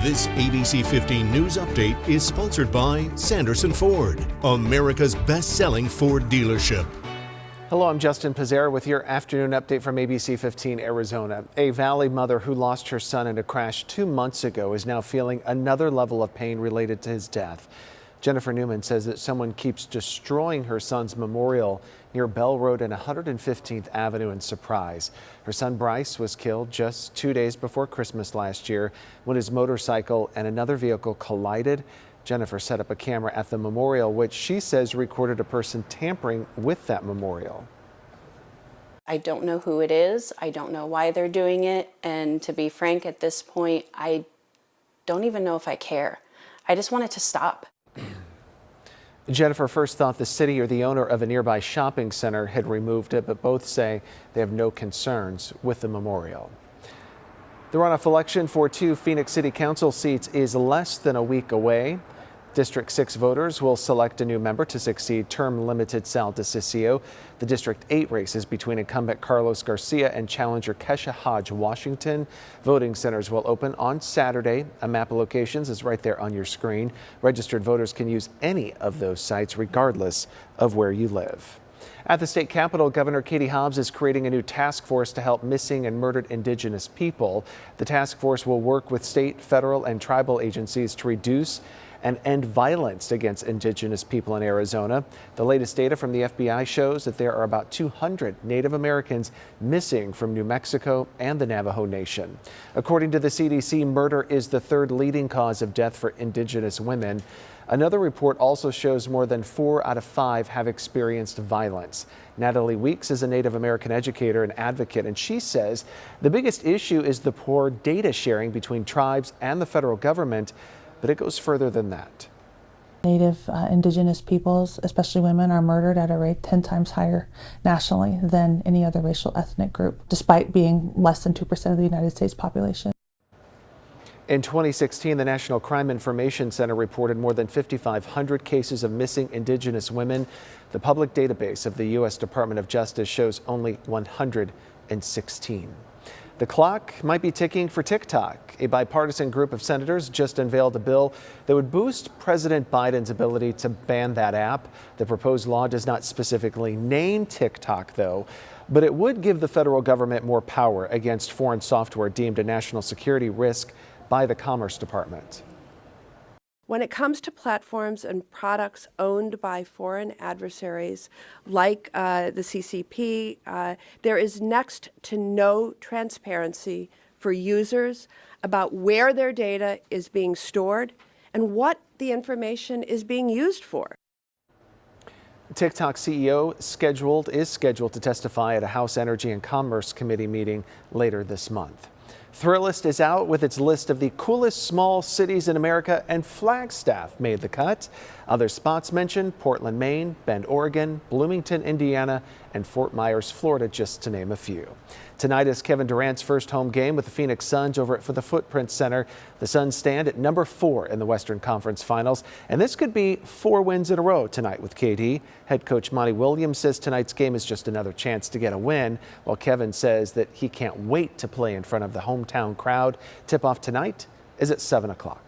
This ABC 15 News Update is sponsored by Sanderson Ford, America's best-selling Ford dealership. Hello, I'm Justin Pizzera with your afternoon update from ABC 15 Arizona. A Valley mother who lost her son in a crash 2 months ago is now feeling another level of pain related to his death. Jennifer Newman says that someone keeps destroying her son's memorial near Bell Road and 115th Avenue in Surprise. Her son Bryce was killed just 2 days before Christmas last year when his motorcycle and another vehicle collided. Jennifer set up a camera at the memorial, which she says recorded a person tampering with that memorial. I don't know who it is. I don't know why they're doing it. And to be frank, at this point, I don't even know if I care. I just want it to stop. Jennifer first thought the city or the owner of a nearby shopping center had removed it, but both say they have no concerns with the memorial. The runoff election for 2 Phoenix City Council seats is less than a week away. District 6 voters will select a new member to succeed term-limited Sal DeCiccio. The District 8 race is between incumbent Carlos Garcia and challenger Kesha Hodge Washington. Voting centers will open on Saturday. A map of locations is right there on your screen. Registered voters can use any of those sites regardless of where you live. At the state capitol, Governor Katie Hobbs is creating a new task force to help missing and murdered Indigenous people. The task force will work with state, federal, and tribal agencies to reduce and end violence against Indigenous people in Arizona. The latest data from the FBI shows that there are about 200 Native Americans missing from New Mexico and the Navajo Nation. According to the CDC, murder is the 3rd leading cause of death for Indigenous women. Another report also shows more than 4 out of 5 have experienced violence. Natalie Weeks is a Native American educator and advocate, and she says the biggest issue is the poor data sharing between tribes and the federal government, but it goes further than that. Native Indigenous peoples, especially women, are murdered at a rate 10 times higher nationally than any other racial ethnic group, despite being less than 2% of the United States population. In 2016, the National Crime Information Center reported more than 5,500 cases of missing Indigenous women. The public database of the U.S. Department of Justice shows only 116. The clock might be ticking for TikTok. A bipartisan group of senators just unveiled a bill that would boost President Biden's ability to ban that app. The proposed law does not specifically name TikTok, though, but it would give the federal government more power against foreign software deemed a national security risk by the Commerce Department. When it comes to platforms and products owned by foreign adversaries like the CCP, there is next to no transparency for users about where their data is being stored and what the information is being used for. TikTok CEO is scheduled to testify at a House Energy and Commerce Committee meeting later this month. Thrillist is out with its list of the coolest small cities in America, and Flagstaff made the cut. Other spots mentioned: Portland, Maine, Bend, Oregon, Bloomington, Indiana, and Fort Myers, Florida, just to name a few. Tonight is Kevin Durant's first home game with the Phoenix Suns over for the Footprint Center. The Suns stand at number 4 in the Western Conference Finals, and this could be 4 wins in a row tonight with KD. Head coach Monty Williams says tonight's game is just another chance to get a win, while Kevin says that he can't wait to play in front of the hometown crowd. Tip-off tonight is at 7 o'clock.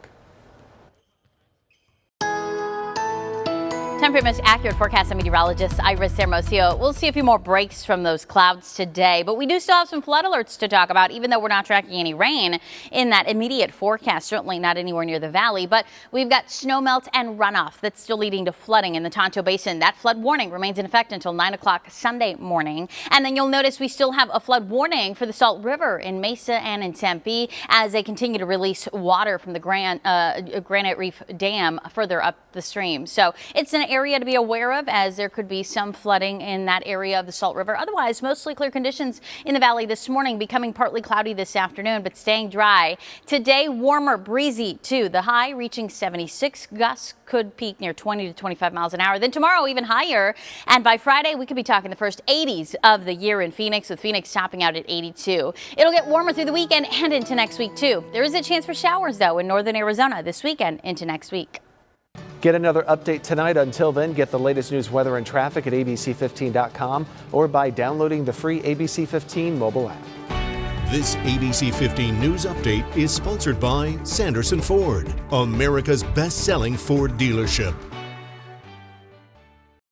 Time for your most accurate forecast. I'm meteorologist Iris Hermosillo. We'll see a few more breaks from those clouds today, but we do still have some flood alerts to talk about, even though we're not tracking any rain in that immediate forecast, certainly not anywhere near the valley. But we've got snowmelt and runoff that's still leading to flooding in the Tonto Basin. That flood warning remains in effect until 9 o'clock Sunday morning. And then you'll notice we still have a flood warning for the Salt River in Mesa and in Tempe as they continue to release water from the Granite Reef Dam further up the stream. So it's an area to be aware of, as there could be some flooding in that area of the Salt River. Otherwise, mostly clear conditions in the valley this morning, becoming partly cloudy this afternoon, but staying dry. Today, warmer, breezy too. The high reaching 76. Gusts could peak near 20 to 25 miles an hour. Then tomorrow, even higher. And by Friday, we could be talking the first 80s of the year in Phoenix, with Phoenix topping out at 82. It'll get warmer through the weekend and into next week too. There is a chance for showers, though, in northern Arizona this weekend into next week. Get another update tonight. Until then, get the latest news, weather, and traffic at ABC15.com or by downloading the free ABC15 mobile app. This ABC 15 News Update is sponsored by Sanderson Ford, America's best-selling Ford dealership.